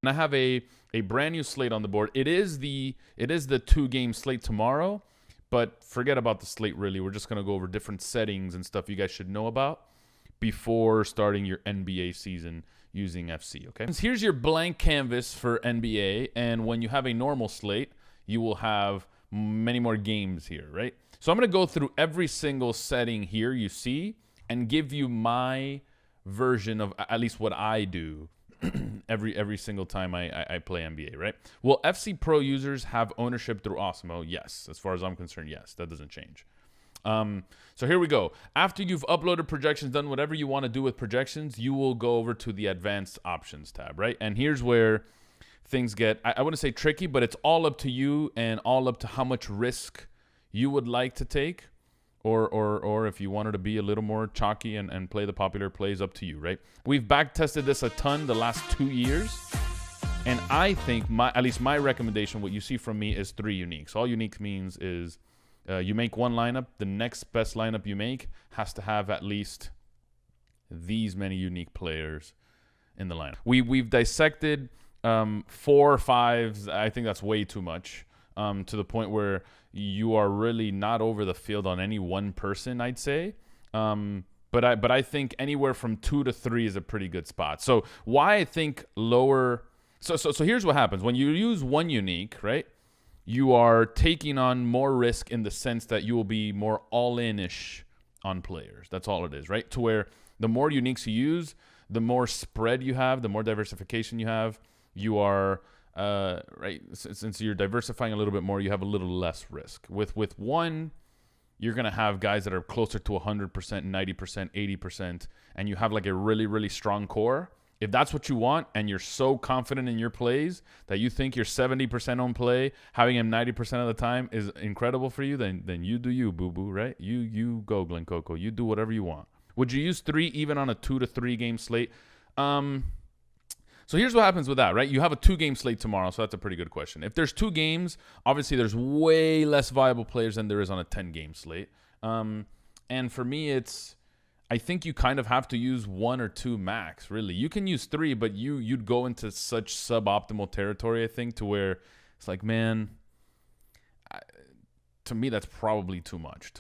I have a brand new slate on the board. It is the 2-game slate tomorrow, but forget about the slate really. We're just going to go over different settings and stuff you guys should know about before starting your NBA season using FC, okay? Here's your blank canvas for NBA, and when you have a normal slate, you will have many more games here, right? So I'm going to go through every single setting here you see and give you my version of at least what I do every single time I play NBA, right? Will FC Pro users have ownership through Osmo? Yes. As far as I'm concerned, yes. That doesn't change. So here we go. After you've uploaded projections, done whatever you want to do with projections, you will go over to the advanced options tab, right? And here's where things get, I wouldn't say tricky, but it's all up to you and all up to how much risk you would like to take, or if you wanted to be a little more chalky and play the popular plays, up to you, right? We've back tested this a ton the last 2 years, and I think at least my recommendation, what you see from me, is 3 uniques. All unique means is you make one lineup, the next best lineup you make has to have at least these many unique players in the lineup. We've dissected 4 or 5. I think that's way too much, to the point where you are really not over the field on any one person, I'd say. But I think anywhere from 2 to 3 is a pretty good spot. So why I think lower. So here's what happens when you use one unique, right? You are taking on more risk in the sense that you will be more all-in-ish on players. That's all it is, right? To where the more uniques you use, the more spread you have, the more diversification you have. You are, right, since you're diversifying a little bit more, you have a little less risk. With one, you're going to have guys that are closer to 100%, 90%, 80%, and you have like a really, really strong core. If that's what you want and you're so confident in your plays that you think your 70% on play, having him 90% of the time is incredible for you, then you do you, boo-boo, right? You go, Glen Coco. You do whatever you want. Would you use 3 even on a 2 to 3 game slate? So here's what happens with that, right? You have a 2-game slate tomorrow, so that's a pretty good question. If there's 2 games, obviously there's way less viable players than there is on a 10-game slate. And for me, I think you kind of have to use 1 or 2 max, really. You can use 3, but you'd go into such suboptimal territory, I think, to where it's like, man, to me, that's probably too much.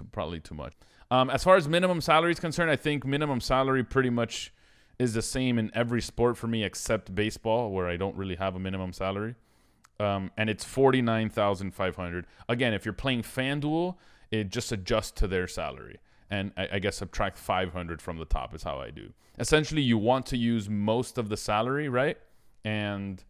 As far as minimum salary is concerned, I think minimum salary pretty much is the same in every sport for me except baseball, where I don't really have a minimum salary. And it's $49,500. Again, if you're playing FanDuel, it just adjusts to their salary. And I guess subtract 500 from the top is how I do. Essentially, you want to use most of the salary, right? And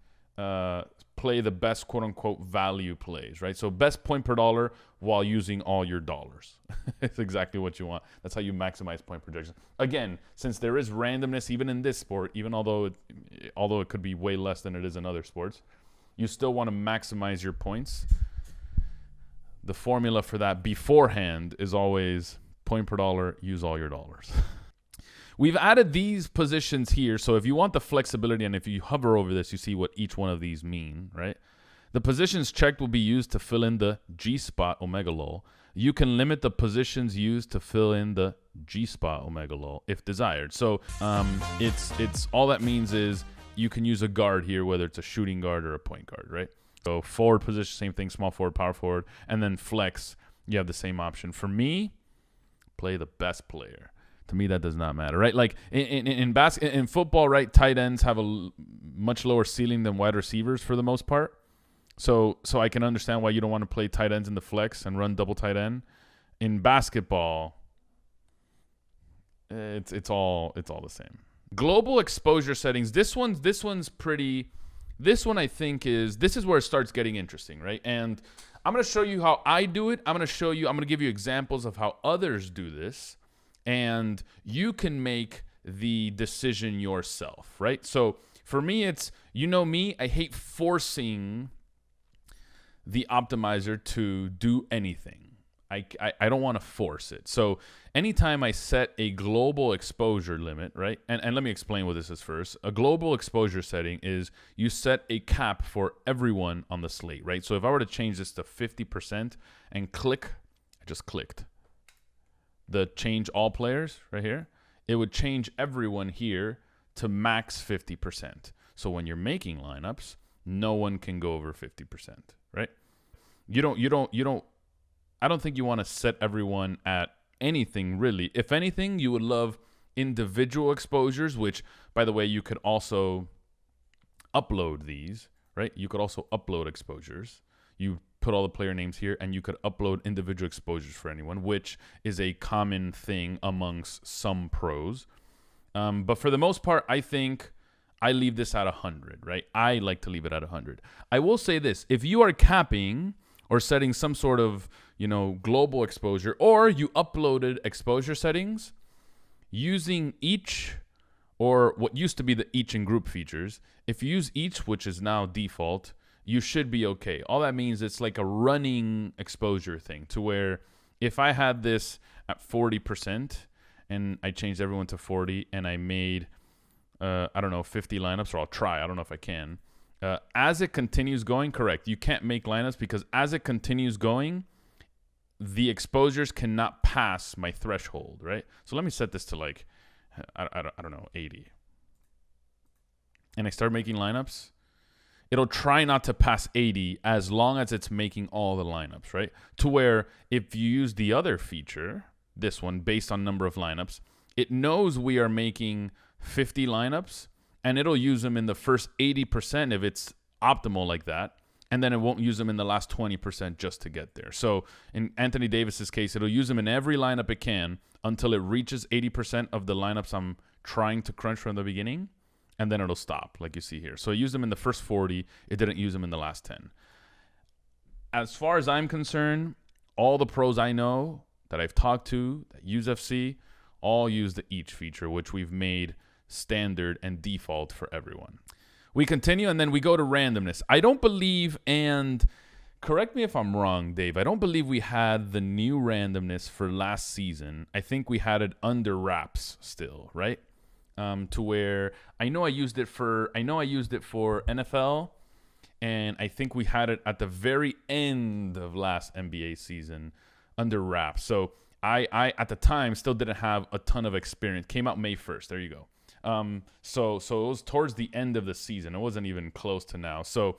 play the best quote-unquote value plays, right? So best point per dollar while using all your dollars. It's exactly what you want. That's how you maximize point projection. Again, since there is randomness even in this sport, even although it could be way less than it is in other sports, you still want to maximize your points. The formula for that beforehand is always point per dollar, use all your dollars. We've added these positions here, so if you want the flexibility, and if you hover over this, you see what each one of these mean, right? The positions checked will be used to fill in the G-spot omega lol. You can limit the positions used to fill in the G-spot omega lol if desired. So it's all that means is you can use a guard here, whether it's a shooting guard or a point guard, right? So forward position, same thing, small forward, power forward, and then flex, you have the same option. For me, play the best player. To me, that does not matter, right? Like in football, right? Tight ends have a much lower ceiling than wide receivers for the most part. So I can understand why you don't want to play tight ends in the flex and run double tight end. In basketball, it's all the same. Global exposure settings. This one's pretty. This one I think this is where it starts getting interesting, right? And I'm going to show you how I do it. I'm going to give you examples of how others do this. And you can make the decision yourself, right? So for me, it's, me, I hate forcing the optimizer to do anything. I don't want to force it. So anytime I set a global exposure limit, right? And let me explain what this is first. A global exposure setting is you set a cap for everyone on the slate, right? So if I were to change this to 50% and I just clicked the change all players right here, it would change everyone here to max 50%. So when you're making lineups, no one can go over 50%, right? You don't I don't think you want to set everyone at anything really. If anything, you would love individual exposures, which, by the way, you could also upload these, right? You could also upload exposures. You put all the player names here, and you could upload individual exposures for anyone, which is a common thing amongst some pros. But for the most part, I think I leave this at 100, right? I like to leave it at 100. I will say this. If you are capping or setting some sort of, global exposure, or you uploaded exposure settings, using each, or what used to be the each and group features, if you use each, which is now default, you should be okay. All that means it's like a running exposure thing, to where if I had this at 40% and I changed everyone to 40 and I made, 50 lineups, or I'll try. I don't know if I can. As it continues going, correct. You can't make lineups because as it continues going, the exposures cannot pass my threshold, right? So let me set this to like, I don't know, 80. And I start making lineups. It'll try not to pass 80 as long as it's making all the lineups, right? To where if you use the other feature, this one, based on number of lineups, it knows we are making 50 lineups, and it'll use them in the first 80% if it's optimal like that. And then it won't use them in the last 20% just to get there. So in Anthony Davis's case, it'll use them in every lineup it can until it reaches 80% of the lineups I'm trying to crunch from the beginning, and then it'll stop, like you see here. So it used them in the first 40. It didn't use them in the last 10. As far as I'm concerned, all the pros I know that I've talked to that use FC all use the each feature, which we've made standard and default for everyone. We continue, and then we go to randomness. I don't believe, and correct me if I'm wrong, Dave, I don't believe we had the new randomness for last season. I think we had it under wraps still, right? To where I know I used it for NFL, and I think we had it at the very end of last NBA season under wraps. So I at the time still didn't have a ton of experience. Came out May 1st. There you go. So it was towards the end of the season. It wasn't even close to now. So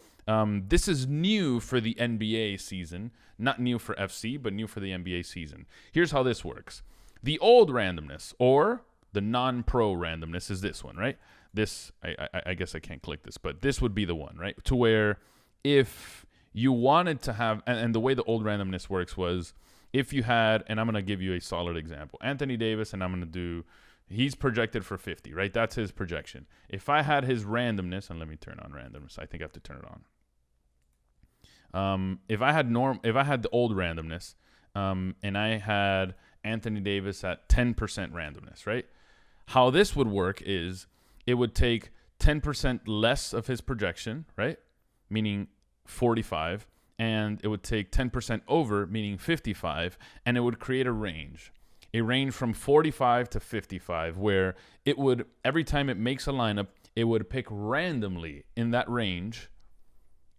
this is new for the NBA season, not new for FC, but new for the NBA season. Here's how this works. The old randomness, or the non-pro randomness, is this one, right? This, I guess I can't click this, but this would be the one, right? To where if you wanted to have, and the way the old randomness works was, if you had, and I'm going to give you a solid example, Anthony Davis, and I'm going to do, he's projected for 50, right? That's his projection. If I had his randomness, and let me turn on randomness. I think I have to turn it on. If I had the old randomness, and I had Anthony Davis at 10% randomness, right? How this would work is it would take 10% less of his projection, right? Meaning 45, and it would take 10% over, meaning 55, and it would create a range from 45 to 55, where it would, every time it makes a lineup, it would pick randomly in that range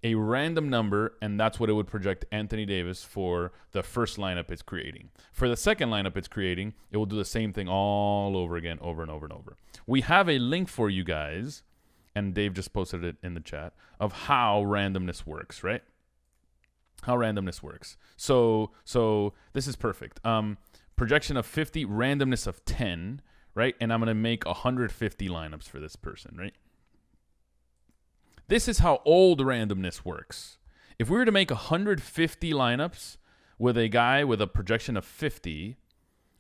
a random number, and that's what it would project Anthony Davis for the first lineup it's creating. For the second lineup it's creating, it will do the same thing all over again, over and over and over. We have a link for you guys, and Dave just posted it in the chat, of how randomness works, right? How randomness works. So this is perfect. Projection of 50, randomness of 10, right? And I'm going to make 150 lineups for this person, right? This is how old randomness works. If we were to make 150 lineups with a guy with a projection of 50,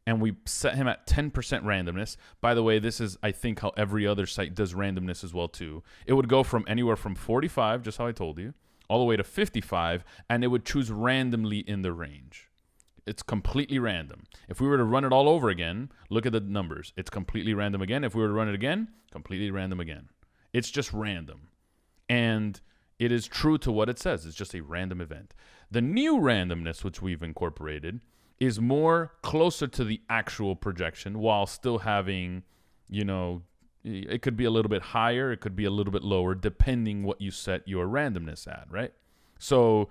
and we set him at 10% randomness, by the way, this is, I think, how every other site does randomness as well, too. It would go from anywhere from 45, just how I told you, all the way to 55, and it would choose randomly in the range. It's completely random. If we were to run it all over again, look at the numbers. It's completely random again. If we were to run it again, completely random again. It's just random. And it is true to what it says. It's just a random event. The new randomness, which we've incorporated, is more closer to the actual projection while still having, it could be a little bit higher, it could be a little bit lower, depending what you set your randomness at, right? So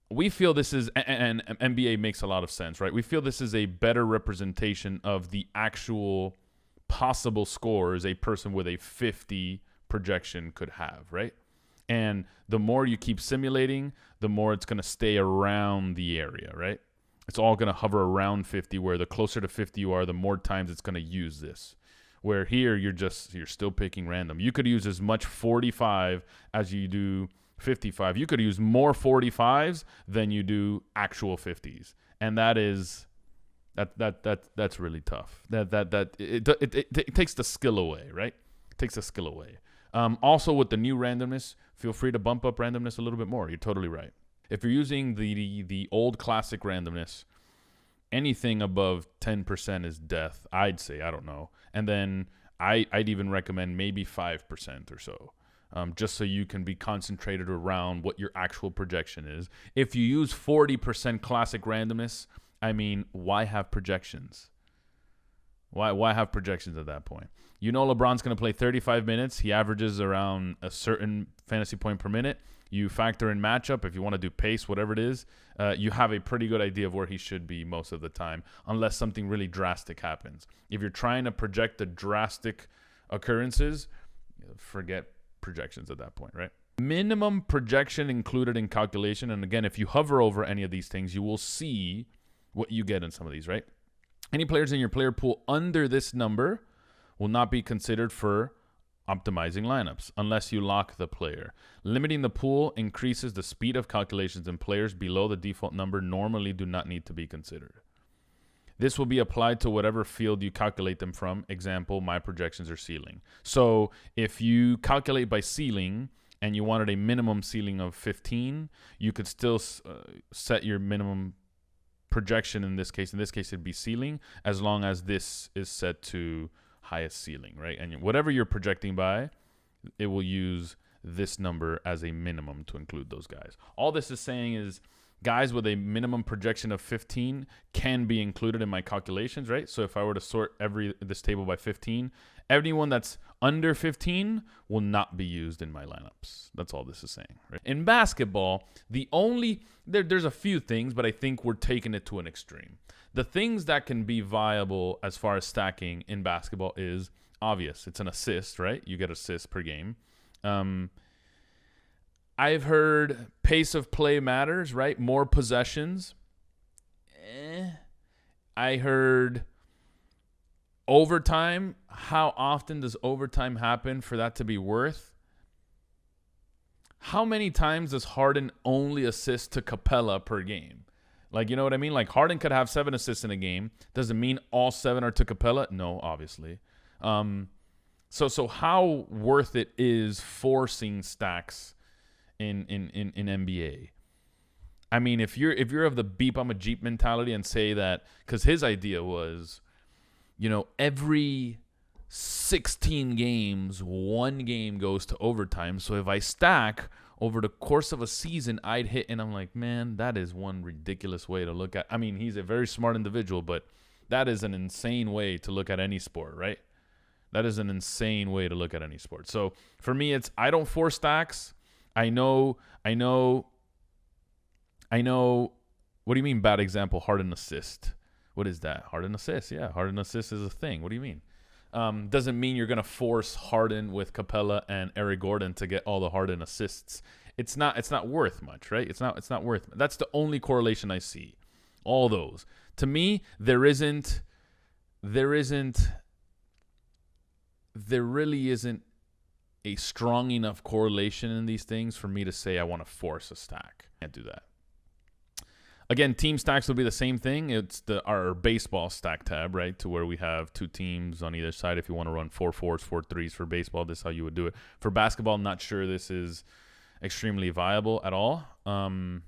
we feel this is, and NBA makes a lot of sense, right? We feel this is a better representation of the actual possible scores a person with a 50 projection could have, right? And the more you keep simulating, the more it's going to stay around the area, right? It's all going to hover around 50, where the closer to 50 you are, the more times it's going to use this. Where here, you're still picking random. You could use as much 45 as you do 55. You could use more 45s than you do actual 50s. And that's really tough. It takes the skill away, right? It takes the skill away. Also, with the new randomness, feel free to bump up randomness a little bit more. You're totally right. If you're using the old classic randomness, anything above 10% is death, I'd say. I don't know. And then I'd even recommend maybe 5% or so, just so you can be concentrated around what your actual projection is. If you use 40% classic randomness, I mean, why have projections? Why have projections at that point? You know LeBron's going to play 35 minutes. He averages around a certain fantasy point per minute. You factor in matchup. If you want to do pace, whatever it is, you have a pretty good idea of where he should be most of the time, unless something really drastic happens. If you're trying to project the drastic occurrences, forget projections at that point, right? Minimum projection included in calculation. And again, if you hover over any of these things, you will see what you get in some of these, right? Any players in your player pool under this number will not be considered for optimizing lineups unless you lock the player. Limiting the pool increases the speed of calculations, and players below the default number normally do not need to be considered. This will be applied to whatever field you calculate them from. Example, my projections are ceiling. So if you calculate by ceiling and you wanted a minimum ceiling of 15, you could still set your minimum projection in this case. In this case, it'd be ceiling, as long as this is set to highest ceiling, right? And whatever you're projecting by, it will use this number as a minimum to include those guys. All this is saying is guys with a minimum projection of 15 can be included in my calculations, right? So if I were to sort this table by 15, anyone that's under 15 will not be used in my lineups. That's all this is saying, right? In basketball, there's a few things, but I think we're taking it to an extreme. The things that can be viable as far as stacking in basketball is obvious. It's an assist, right? You get assists per game. I've heard pace of play matters, right? More possessions. I heard overtime. How often does overtime happen for that to be worth? How many times does Harden only assist to Capella per game? Like, you know what I mean? Like, Harden could have 7 assists in a game. Does it mean all 7 are to Capella? No, obviously. So how worth it is forcing stacks in NBA? I mean, if you're of the beep I'm a Jeep mentality and say that, because his idea was, you know, every 16 games, 1 game goes to overtime. So if I stack over the course of a season, I'd hit. And I'm like, man, that is one ridiculous way to look at. I mean, he's a very smart individual, but that is an insane way to look at any sport, right? That is an insane way to look at any sport. So for me, I don't force stacks. I know. What do you mean bad example? Harden assist. What is that? Harden assist. Yeah, Harden assist is a thing. What do you mean? Doesn't mean you're going to force Harden with Capella and Eric Gordon to get all the Harden assists. It's not worth much, right? It's not worth. That's the only correlation I see. All those. To me, there really isn't a strong enough correlation in these things for me to say I want to force a stack. Can't do that. Again, team stacks will be the same thing. It's our baseball stack tab, right? To where we have 2 teams on either side. If you want to run 4 4s, 4 3s for baseball, this is how you would do it. For basketball, I'm not sure this is extremely viable at all. I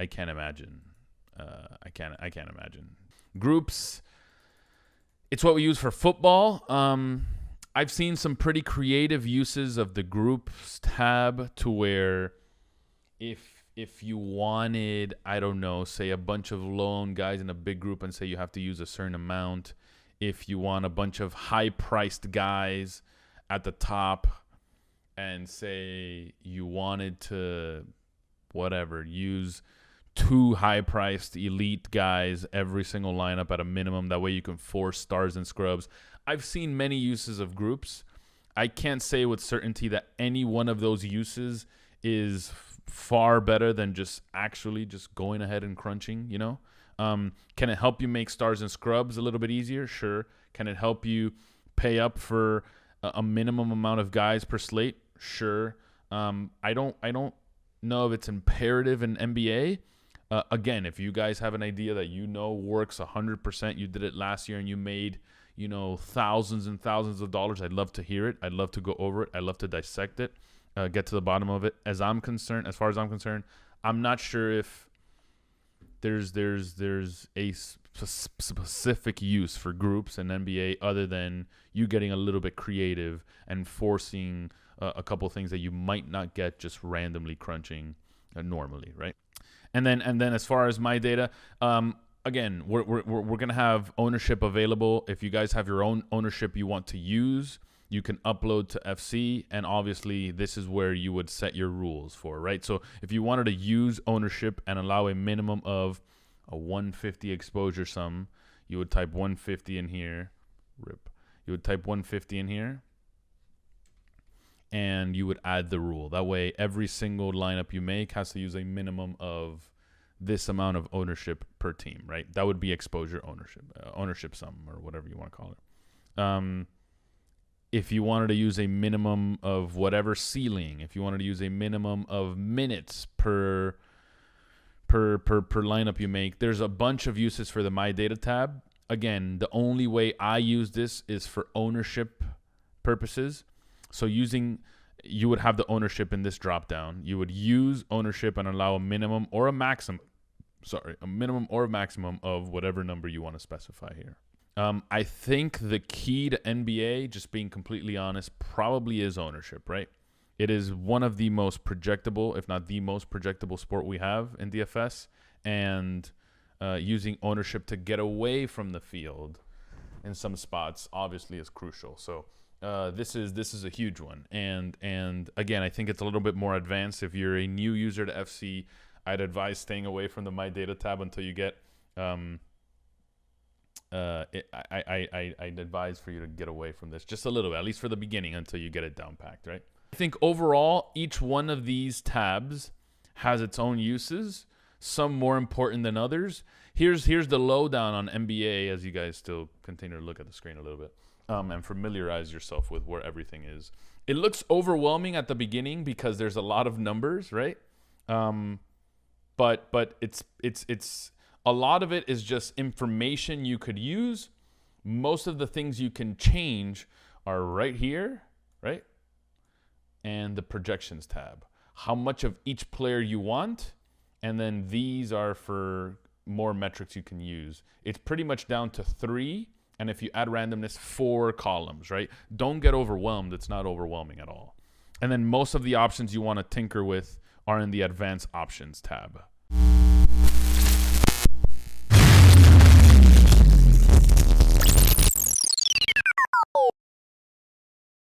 can't imagine. I can't imagine. Groups. It's what we use for football. I've seen some pretty creative uses of the groups tab to where if you wanted, I don't know, say a bunch of lone guys in a big group and say you have to use a certain amount. If you want a bunch of high-priced guys at the top and say you wanted to, whatever, use 2 high-priced elite guys every single lineup at a minimum. That way you can force stars and scrubs. I've seen many uses of groups. I can't say with certainty that any one of those uses is far better than just actually just going ahead and crunching, you know? Can it help you make stars and scrubs a little bit easier? Sure. Can it help you pay up for a minimum amount of guys per slate? Sure. I don't know if it's imperative in NBA. Again, if you guys have an idea that you know works 100%, you did it last year and you made, you know, thousands and thousands of dollars, I'd love to hear it. I'd love to go over it. I'd love to dissect it, get to the bottom of it. As far as I'm concerned, I'm not sure if there's a specific use for groups in NBA other than you getting a little bit creative and forcing a couple things that you might not get just randomly crunching normally, right? And then as far as my data, again, we're gonna have ownership available. If you guys have your own ownership you want to use, you can upload to FC, and obviously this is where you would set your rules for, right? So if you wanted to use ownership and allow a minimum of a 150 exposure sum, you would type 150 in here. You would type 150 in here, and you would add the rule. That way, every single lineup you make has to use a minimum of this amount of ownership per team, right? That would be exposure ownership sum, or whatever you want to call it. If you wanted to use a minimum of whatever ceiling, if you wanted to use a minimum of minutes per lineup you make, there's a bunch of uses for the My Data tab. Again, the only way I use this is for ownership purposes. So you would have the ownership in this drop down. You would use ownership and allow a minimum or a maximum of whatever number you want to specify here. I think the key to NBA, just being completely honest, probably is ownership, right? It is one of the most projectable, if not the most projectable sport we have in DFS, and using ownership to get away from the field in some spots obviously is crucial. So this is a huge one, and again, I think it's a little bit more advanced. If you're a new user to FC, I'd advise staying away from the My Data tab until you get. I'd advise for you to get away from this just a little bit, at least for the beginning, until you get it down packed, right? I think overall, each one of these tabs has its own uses, some more important than others. Here's the lowdown on NBA as you guys still continue to look at the screen a little bit. And familiarize yourself with where everything is. It looks overwhelming at the beginning because there's a lot of numbers, right? But it's a lot of it is just information you could use. Most of the things you can change are right here, right? And the projections tab. How much of each player you want, and then these are for more metrics you can use. It's pretty much down to 3. And if you add randomness, 4 columns, right? Don't get overwhelmed. It's not overwhelming at all. And then most of the options you want to tinker with are in the advanced options tab.